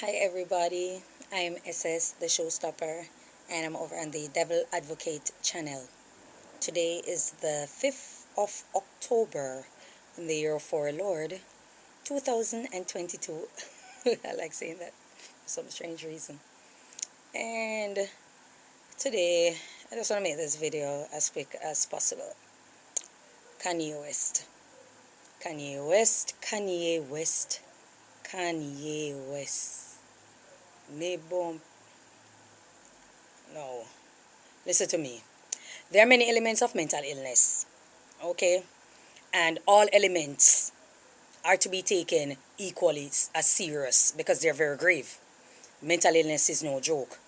Hi everybody, I'm SS the Showstopper and I'm over on the Devil Advocate channel. Today is the 5th of October in the year of our Lord 2022. I like saying that for some strange reason. And today I just want to make this video as quick as possible. Kanye West. Kanye West, Kanye West, Kanye West. Me bomb. No. Listen to me. There are many elements of mental illness, okay? And all elements are to be taken equally as serious because they're very grave. Mental illness is no joke.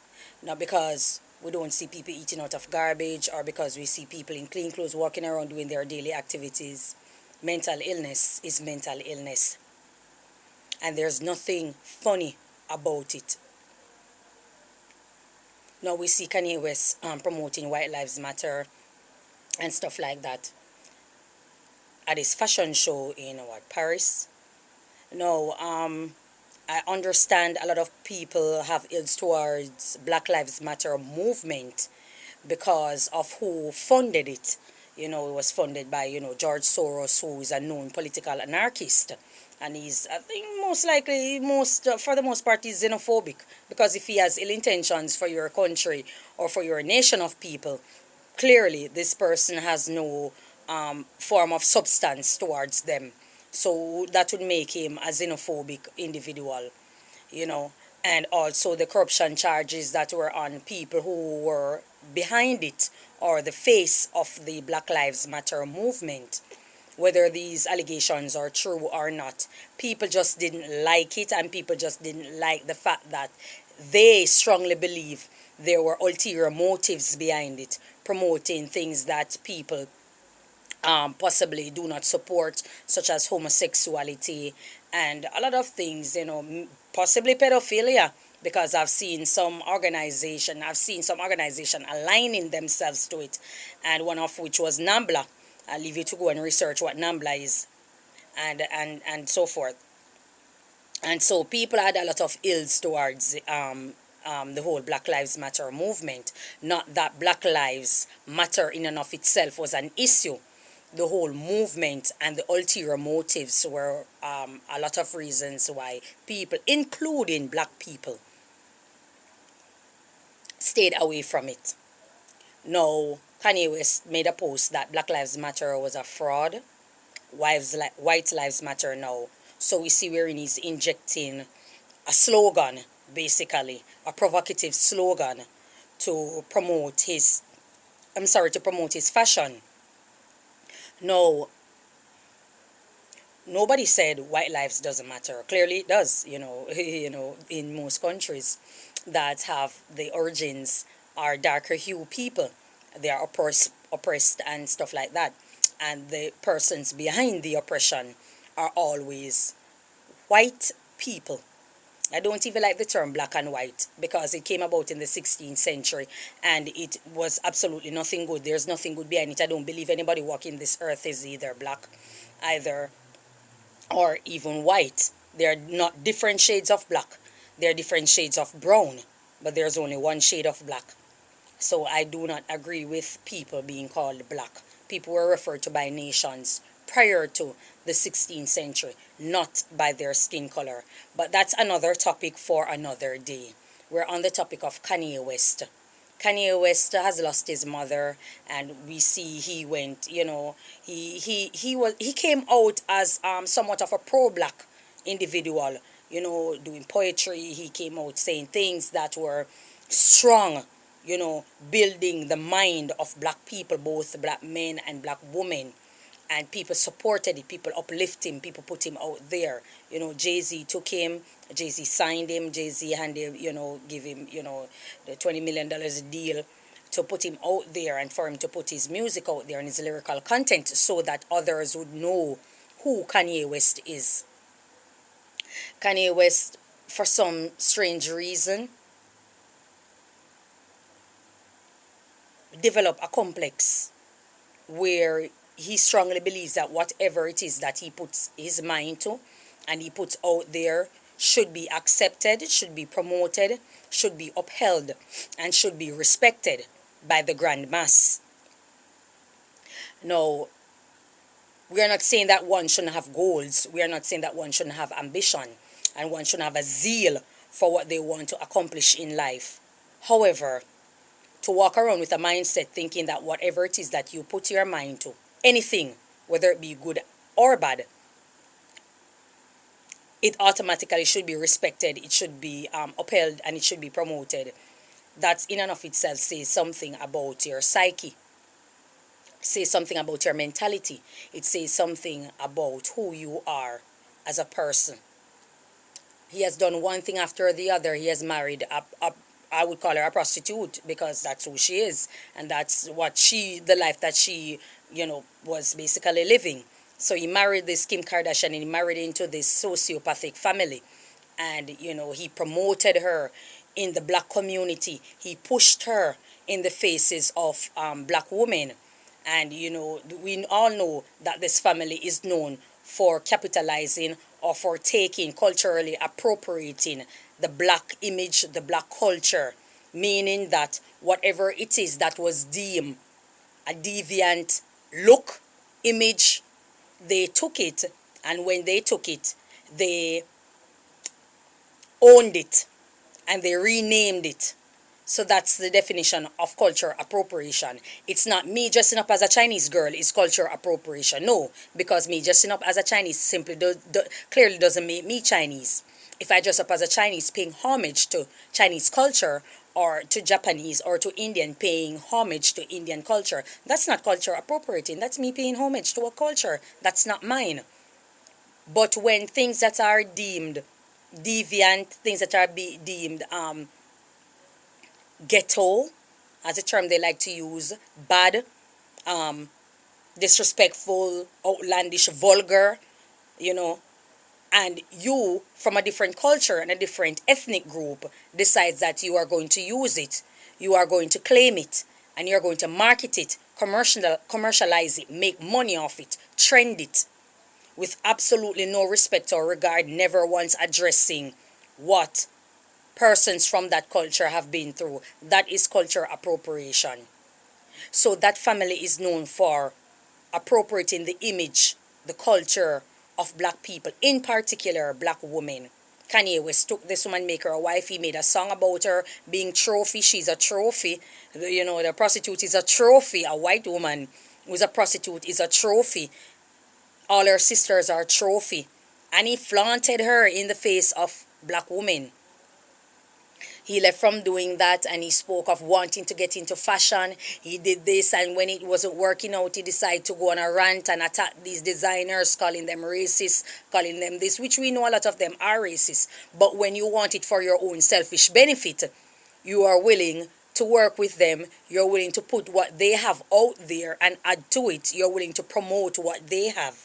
Not because we don't see people eating out of garbage or because we see people in clean clothes walking around doing their daily activities. Mental illness is mental illness. And there's nothing funny about it. Now we see Kanye West promoting White Lives Matter and stuff like that at his fashion show in Paris. Now, I understand a lot of people have ills towards Black Lives Matter movement because of who funded it. It was funded by, George Soros, who is a known political anarchist. And he's, I think, most likely, for the most part, he's xenophobic. Because if he has ill intentions for your country or for your nation of people, clearly this person has no form of substance towards them. So that would make him a xenophobic individual, you know. And also the corruption charges that were on people who were behind it or the face of the Black Lives Matter movement. Whether these allegations are true or not, people just didn't like it, and people just didn't like the fact that they strongly believe there were ulterior motives behind it, promoting things that people possibly do not support, such as homosexuality and a lot of things, possibly pedophilia, because I've seen some organization aligning themselves to it, and one of which was NAMBLA. I'll leave you to go and research what NAMBLA is, and so forth. And so people had a lot of ills towards the whole Black Lives Matter movement. Not that Black Lives Matter in and of itself was an issue. The whole movement and the ulterior motives were a lot of reasons why people, including black people, stayed away from it. Now, Kanye West made a post that Black Lives Matter was a fraud. White Lives Matter now. So we see wherein he's injecting a slogan, basically, a provocative slogan to promote his, to promote his fashion. No, nobody said white lives doesn't matter. Clearly it does, in most countries that have the origins are darker hue people. They are oppressed and stuff like that. And the persons behind the oppression are always white people. I don't even like the term black and white because it came about in the 16th century and it was absolutely nothing good. There's nothing good behind it. I don't believe anybody walking this earth is either black, either, or even white. They're not different shades of black. They're different shades of brown, but there's only one shade of black. So I do not agree with people being called black. People were referred to by nations prior to the 16th century, not by their skin color. But that's another topic for another day. We're on the topic of Kanye West. Kanye West has lost his mother, and we see he went, he came out as somewhat of a pro-black individual, doing poetry. He came out saying things that were strong, building the mind of black people, both black men and black women. And people supported it, people uplift him, people put him out there. Jay-Z took him, Jay-Z signed him, Jay-Z handed, give him, the $20 million deal to put him out there and for him to put his music out there and his lyrical content so that others would know who Kanye West is. Kanye West, for some strange reason, developed a complex where he strongly believes that whatever it is that he puts his mind to and he puts out there should be accepted, should be promoted, should be upheld, and should be respected by the grand mass. Now, we are not saying that one shouldn't have goals. We are not saying that one shouldn't have ambition and one shouldn't have a zeal for what they want to accomplish in life. However, to walk around with a mindset thinking that whatever it is that you put your mind to, anything, whether it be good or bad, it automatically should be respected, it should be upheld, and it should be promoted. That in and of itself says something about your psyche, says something about your mentality. It says something about who you are as a person. He has done one thing after the other. He has married I would call her a prostitute because that's who she is, and that's what the life that she, was basically living. So he married this Kim Kardashian and he married into this sociopathic family. And, he promoted her in the black community. He pushed her in the faces of black women. And, we all know that this family is known for capitalizing or for taking, culturally appropriating the black image, the black culture, meaning that whatever it is that was deemed a deviant look, image, they took it, and when they took it, they owned it and they renamed it. So that's the definition of culture appropriation. It's not me dressing up as a Chinese girl is culture appropriation. No, because me dressing up as a Chinese simply clearly doesn't make me Chinese. If I dress up as a Chinese paying homage to Chinese culture, or to Japanese or to Indian paying homage to Indian culture, that's not culture appropriating. That's me paying homage to a culture that's not mine. But when things that are deemed deviant, things that are deemed ghetto, as a term they like to use, bad, disrespectful, outlandish, vulgar, and you from a different culture and a different ethnic group decides that you are going to use it, you are going to claim it, and you're going to market it, commercialize it, make money off it, trend it, with absolutely no respect or regard, never once addressing what persons from that culture have been through. That is culture appropriation. So that family is known for appropriating the image, the culture of black people, in particular black women. Kanye West took this woman, make her a wife. He made a song about her being trophy. She's a trophy. The prostitute is a trophy. A white woman who's a prostitute is a trophy. All her sisters are trophy. And he flaunted her in the face of black women. He left from doing that and he spoke of wanting to get into fashion. He did this, and when it wasn't working out, he decided to go on a rant and attack these designers, calling them racist, calling them this, which we know a lot of them are racist. But when you want it for your own selfish benefit, you are willing to work with them. You're willing to put what they have out there and add to it. You're willing to promote what they have.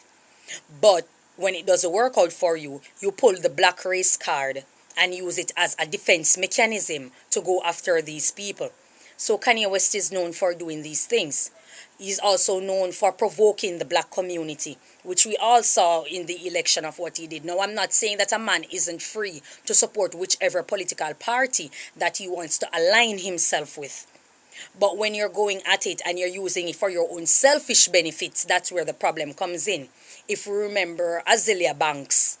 But when it doesn't work out for you, you pull the black race card and use it as a defense mechanism to go after these people. So Kanye West is known for doing these things. He's also known for provoking the black community, which we all saw in the election of what he did. Now, I'm not saying that a man isn't free to support whichever political party that he wants to align himself with. But when you're going at it and you're using it for your own selfish benefits, that's where the problem comes in. If we remember Azealia Banks,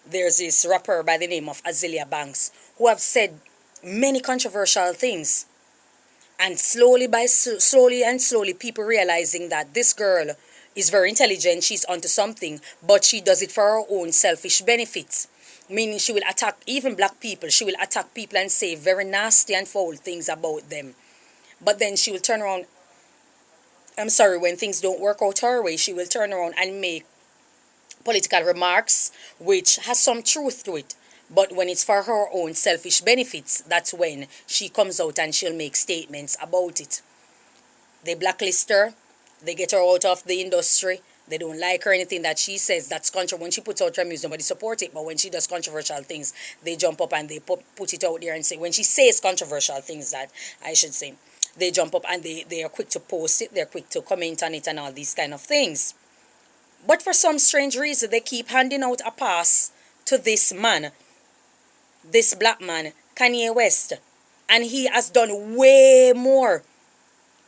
there's this rapper by the name of Azealia Banks who have said many controversial things. And slowly people realizing that this girl is very intelligent, she's onto something, but she does it for her own selfish benefits. Meaning she will attack even black people. She will attack people and say very nasty and foul things about them. But then she will turn around, when things don't work out her way, she will turn around and make political remarks which has some truth to it. But when it's for her own selfish benefits, that's when she comes out and she'll make statements about it. They blacklist her, they get her out of the industry, they don't like her, anything that she says that's controversial. When she puts out her music, nobody support it, but when she does controversial things, they jump up and they put it out there and say, when she says controversial things, that I should say, they jump up and they are quick to post it, they're quick to comment on it and all these kind of things. But for some strange reason, they keep handing out a pass to this man this black man, Kanye West. And he has done way more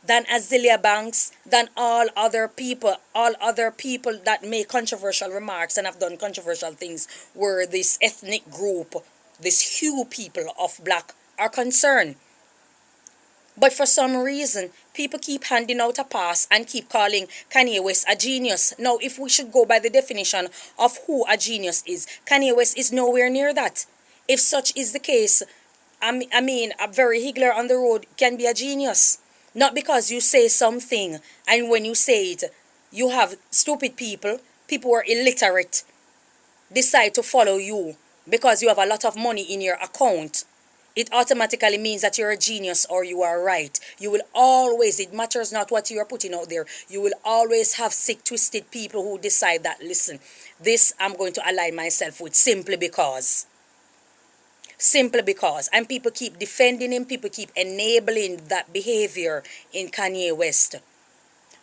than Azealia Banks, than all other people that make controversial remarks and have done controversial things where this ethnic group, this few people of black are concerned. But for some reason, people keep handing out a pass and keep calling Kanye West a genius. Now, if we should go by the definition of who a genius is, Kanye West is nowhere near that. If such is the case, I mean, a very higgler on the road can be a genius. Not because you say something and when you say it, you have stupid people who are illiterate, decide to follow you because you have a lot of money in your account. It automatically means that you're a genius or you are right. You will always, it matters not what you are putting out there, you will always have sick, twisted people who decide that, listen, this I'm going to align myself with simply because. Simply because. And people keep defending him, people keep enabling that behavior in Kanye West.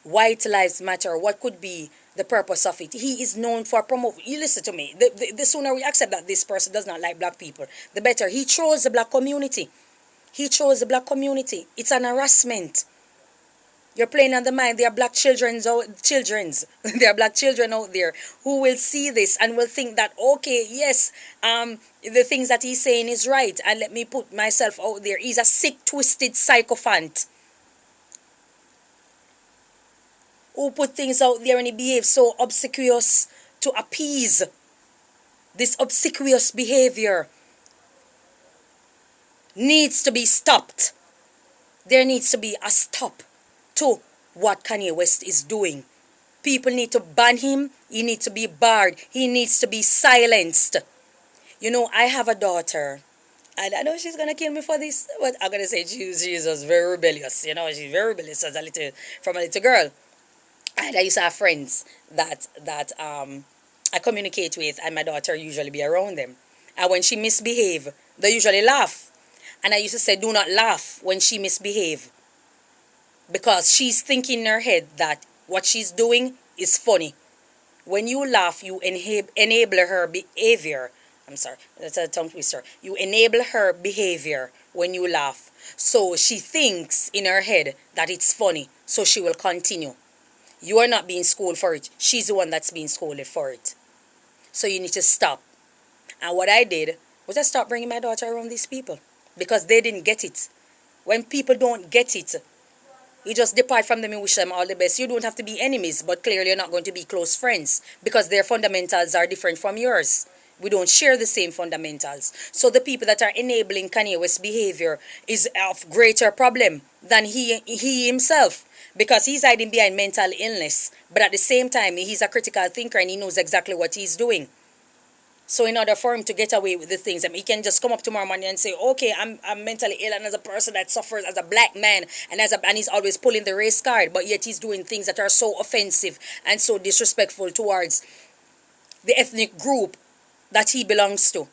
White Lives Matter, what could be the purpose of it? He is known for promoting. You listen to me. The sooner we accept that this person does not like black people, the better. He trolls the black community. He trolls the black community. It's an harassment. You're playing on the mind. There are black there are black children out there who will see this and will think that, okay, yes, the things that he's saying is right. And let me put myself out there. He's a sick, twisted sycophant who put things out there and he behaves so obsequious to appease. This obsequious behavior needs to be stopped. There needs to be a stop to what Kanye West is doing. People need to ban him. He needs to be barred. He needs to be silenced. You know, I have a daughter, and I know she's going to kill me for this, but I'm going to say she's just very rebellious. You know, she's very rebellious from a little girl. And I used to have friends that I communicate with, and my daughter usually be around them. And when she misbehave, they usually laugh. And I used to say, do not laugh when she misbehave. Because she's thinking in her head that what she's doing is funny. When you laugh, you enable her behavior. I'm sorry, that's a tongue twister. You enable her behavior when you laugh. So she thinks in her head that it's funny. So she will continue. You are not being schooled for it. She's the one that's being scolded for it. So you need to stop. And what I did was I stopped bringing my daughter around these people. Because they didn't get it. When people don't get it, you just depart from them and wish them all the best. You don't have to be enemies, but clearly you're not going to be close friends. Because their fundamentals are different from yours. We don't share the same fundamentals. So the people that are enabling Kanye West's behavior is of greater problem than he himself. Because he's hiding behind mental illness. But at the same time, he's a critical thinker and he knows exactly what he's doing. So in order for him to get away with the things, he can just come up tomorrow morning and say, okay, I'm mentally ill, and as a person that suffers as a black man, and he's always pulling the race card, but yet he's doing things that are so offensive and so disrespectful towards the ethnic group that he belongs to.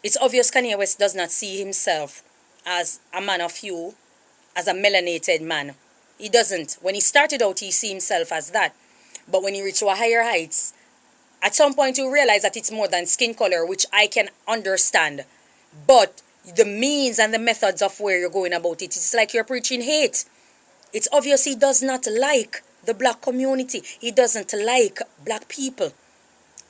It's obvious Kanye West does not see himself as a man of hue, as a melanated man. He doesn't. When he started out, he see himself as that. But when he reached to a higher heights, at some point you realize that it's more than skin color, which I can understand. But the means and the methods of where you're going about it, it's like you're preaching hate. It's obvious he does not like the black community. He doesn't like black people.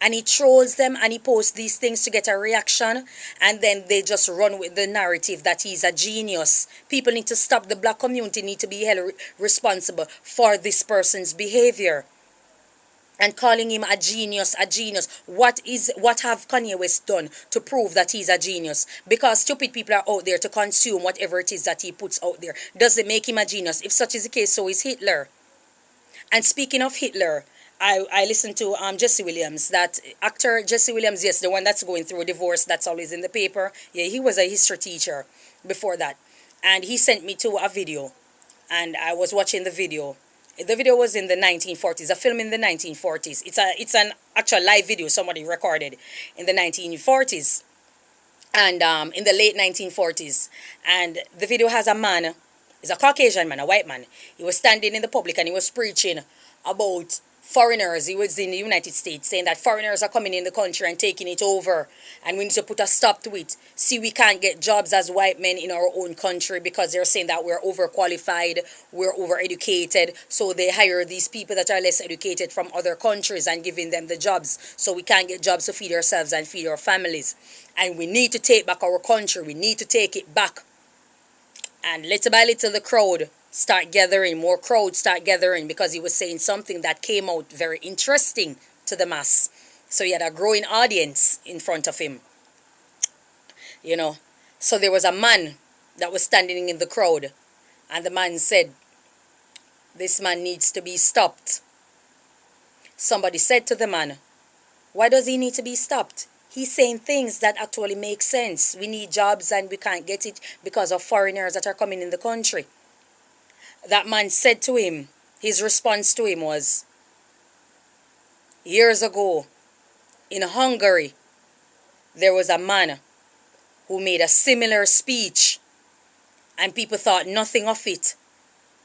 And he trolls them and he posts these things to get a reaction. And then they just run with the narrative that he's a genius. People need to stop. The black community need to be held responsible for this person's behavior. And calling him a genius. What have Kanye West done to prove that he's a genius? Because stupid people are out there to consume whatever it is that he puts out there. Does it make him a genius? If such is the case, so is Hitler. And speaking of Hitler, I listened to Jesse Williams, that actor Jesse Williams, yes, the one that's going through a divorce, that's always in the paper. Yeah, he was a history teacher before that. And he sent me to a video. And I was watching the video. The video was in the 1940s, a film in the 1940s. It's an actual live video somebody recorded in the 1940s. And in the late 1940s. And the video has a man, he's a Caucasian man, a white man. He was standing in the public and he was preaching about foreigners. He was in the United States saying that foreigners are coming in the country and taking it over, and we need to put a stop to it. See, we can't get jobs as white men in our own country because they're saying that we're overqualified, we're overeducated, so they hire these people that are less educated from other countries and giving them the jobs, so we can't get jobs to feed ourselves and feed our families. And we need to take back our country. We need to take it back. And little by little the crowd start gathering, more crowds start gathering, because he was saying something that came out very interesting to the mass. So he had a growing audience in front of him. You know, so there was a man that was standing in the crowd, and the man said, "This man needs to be stopped." Somebody said to the man, "Why does he need to be stopped? He's saying things that actually make sense. We need jobs and we can't get it because of foreigners that are coming in the country." That man said to him, his response to him was, years ago in Hungary, there was a man who made a similar speech, and people thought nothing of it.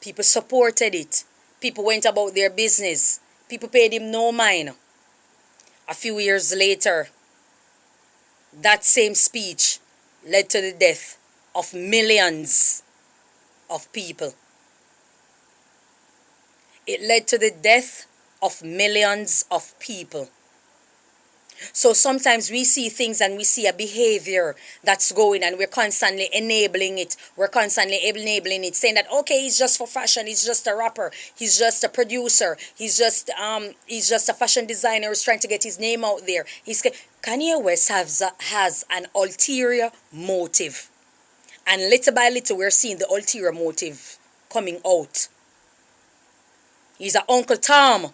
People supported it. People went about their business. People paid him no mind. A few years later, that same speech led to the death of millions of people. It led to the death of millions of people. So sometimes we see things and we see a behavior that's going, and we're constantly enabling it. We're constantly enabling it, saying that, okay, he's just for fashion, he's just a rapper, he's just a producer, he's just a fashion designer who's trying to get his name out there. Kanye West has an ulterior motive. And little by little we're seeing the ulterior motive coming out. He's an Uncle Tom.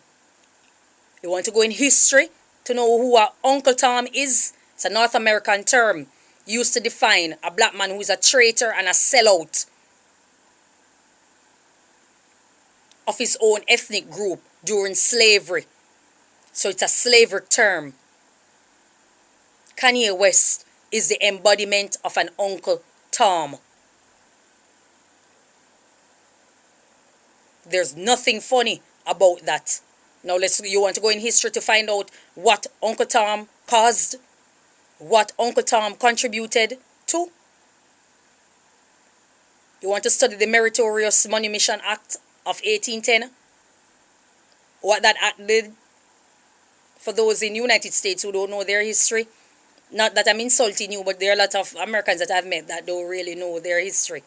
You want to go in history to know who Uncle Tom is? It's a North American term used to define a black man who is a traitor and a sellout of his own ethnic group during slavery. So it's a slavery term. Kanye West is the embodiment of an Uncle Tom. There's nothing funny about that. Now you want to go in history to find out what Uncle Tom caused, what Uncle Tom contributed to? You want to study the Meritorious Manumission Act of 1810? What that act did? For those in the United States who don't know their history, not that I'm insulting you, but there are a lot of Americans that I've met that don't really know their history.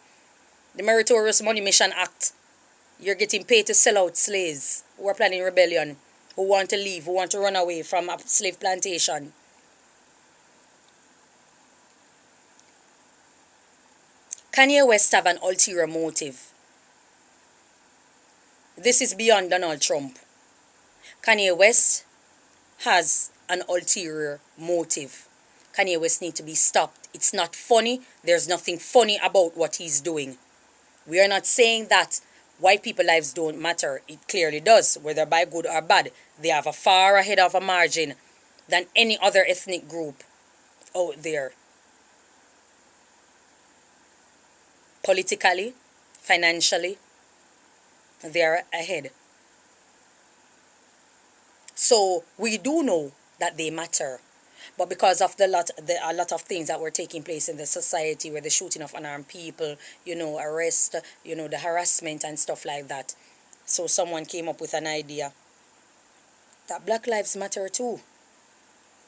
The Meritorious Manumission Act. You're getting paid to sell out slaves who are planning rebellion, who want to leave, who want to run away from a slave plantation. Kanye West have an ulterior motive. This is beyond Donald Trump. Kanye West has an ulterior motive. Kanye West needs to be stopped. It's not funny. There's nothing funny about what he's doing. We are not saying that white people's lives don't matter. It clearly does, whether by good or bad. They have a far ahead of a margin than any other ethnic group out there. Politically, financially, they are ahead. So we do know that they matter. But because of a lot of things that were taking place in the society, where the shooting of unarmed people, arrest, the harassment and stuff like that. So someone came up with an idea that Black lives matter too.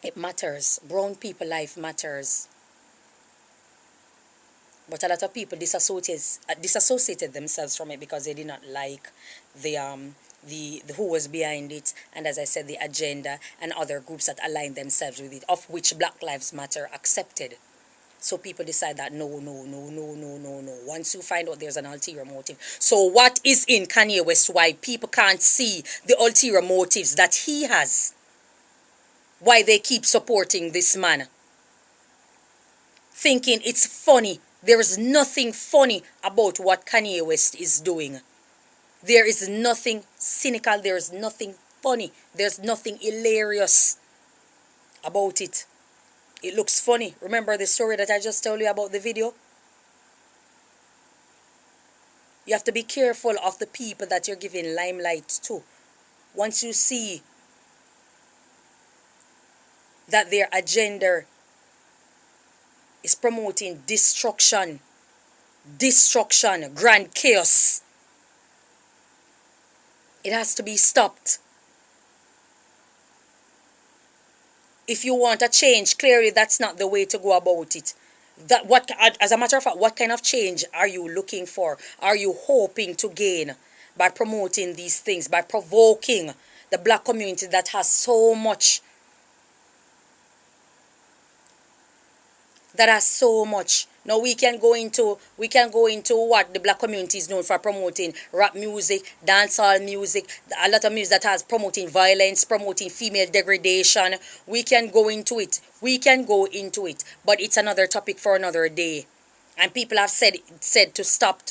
It matters. Brown people life matters. But a lot of people disassociated themselves from it because they did not like the who was behind it, and as I said, the agenda and other groups that aligned themselves with it, of which Black Lives Matter accepted. So people decide that no. Once you find out there's an ulterior motive. So what is in Kanye West? Why people can't see the ulterior motives that he has? Why they keep supporting this man? Thinking it's funny. There is nothing funny about what Kanye West is doing. There is nothing cynical. There is nothing funny. There's nothing hilarious about it. It looks funny. Remember the story that I just told you about the video? You have to be careful of the people that you're giving limelight to. once you see that their agenda is promoting destruction, grand chaos, it has to be stopped. If you want a change, clearly that's not the way to go about it. As a matter of fact, what kind of change are you looking for? Are you hoping to gain by promoting these things, by provoking the black community that has so much, Now we can go into what the black community is known for promoting: rap music, dancehall music, a lot of music that has promoting violence, promoting female degradation. We can go into it. But it's another topic for another day. And people have said to stop,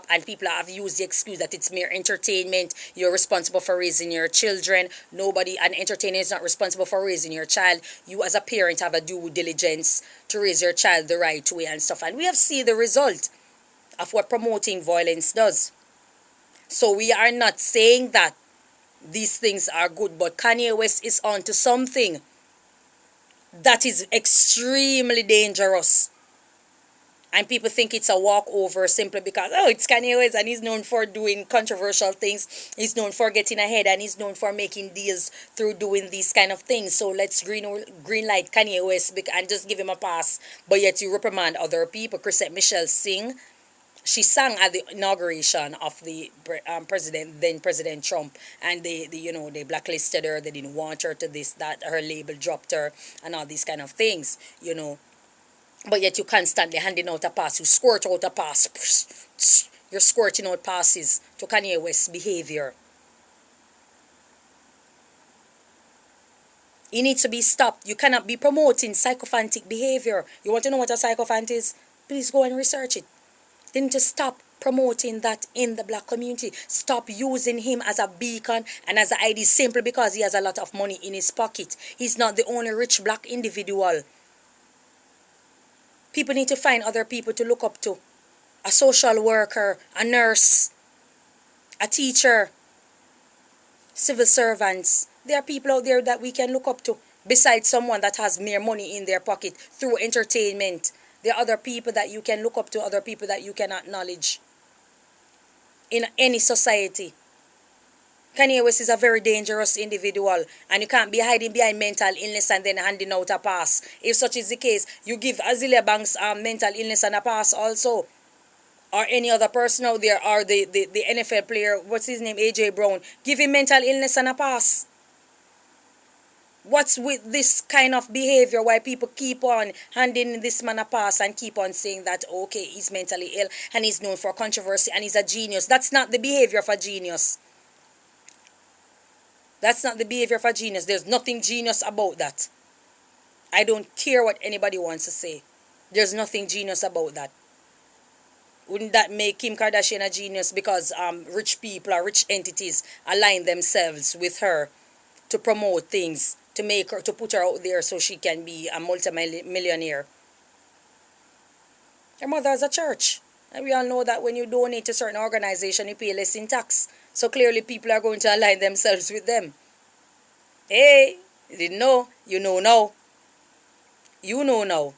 and people have used the excuse that it's mere entertainment. You're responsible for raising your children. An entertainer is not responsible for raising your child. You as a parent have a due diligence to raise your child the right way and stuff. And we have seen the result of what promoting violence does. So we are not saying that these things are good, but Kanye West is onto something that is extremely dangerous. And people think it's a walkover simply because, it's Kanye West and he's known for doing controversial things. He's known for getting ahead and he's known for making deals through doing these kind of things. So let's green light Kanye West and just give him a pass. But yet you reprimand other people. Chrisette Michelle she sang at the inauguration of the President Trump, and they blacklisted her. They didn't want her to this, that, her label dropped her and all these kind of things, But yet you constantly handing out a pass. You squirt out a pass. You're squirting out passes to Kanye West's behavior. It needs to be stopped. You cannot be promoting sycophantic behavior. You want to know what a sycophant is? Please go and research it. They need to stop promoting that in the black community. Stop using him as a beacon and as an ID simply because he has a lot of money in his pocket. He's not the only rich black individual. People need to find other people to look up to. A social worker, a nurse, a teacher, civil servants. There are people out there that we can look up to besides someone that has mere money in their pocket through entertainment. There are other people that you can look up to, other people that you can acknowledge in any society. Kanye West is a very dangerous individual, and you can't be hiding behind mental illness and then handing out a pass. If such is the case, you give Azealia Banks mental illness and a pass also. Or any other person out there, or the NFL player, what's his name, AJ Brown, give him mental illness and a pass. What's with this kind of behavior? Why people keep on handing this man a pass and keep on saying that, okay, he's mentally ill and he's known for controversy and he's a genius. That's not the behavior of a genius. That's not the behavior of a genius. There's nothing genius about that. I don't care what anybody wants to say. There's nothing genius about that. Wouldn't that make Kim Kardashian a genius because rich people or rich entities align themselves with her to promote things, to put her out there so she can be a multi-millionaire? Her mother has a church. And we all know that when you donate to a certain organization, you pay less in tax. So clearly people are going to align themselves with them. Hey, you didn't know? You know now. You know now. You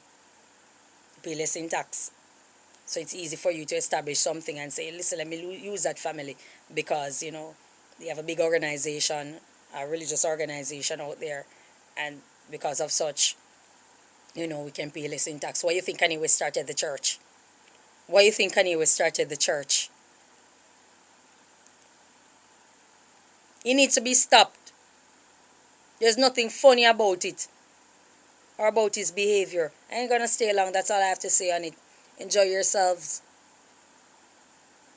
pay less in tax. So it's easy for you to establish something and say, listen, let me use that family because, they have a big organization, a religious organization out there. And because of such, we can pay less in tax. Why do you think Kanye West started the church? Why do you think Kanye West started the church? He needs to be stopped. There's nothing funny about it or about his behavior. I ain't gonna stay long. That's all I have to say on it. Enjoy yourselves.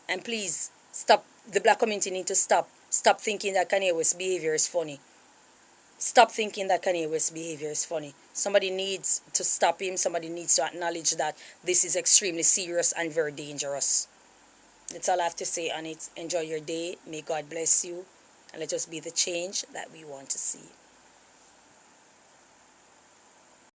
And please, stop. The black community need to stop. Stop thinking that Kanye West's behavior is funny. Stop thinking that Kanye West's behavior is funny. Somebody needs to stop him. Somebody needs to acknowledge that this is extremely serious and very dangerous. That's all I have to say on it. Enjoy your day. May God bless you. And let us be the change that we want to see.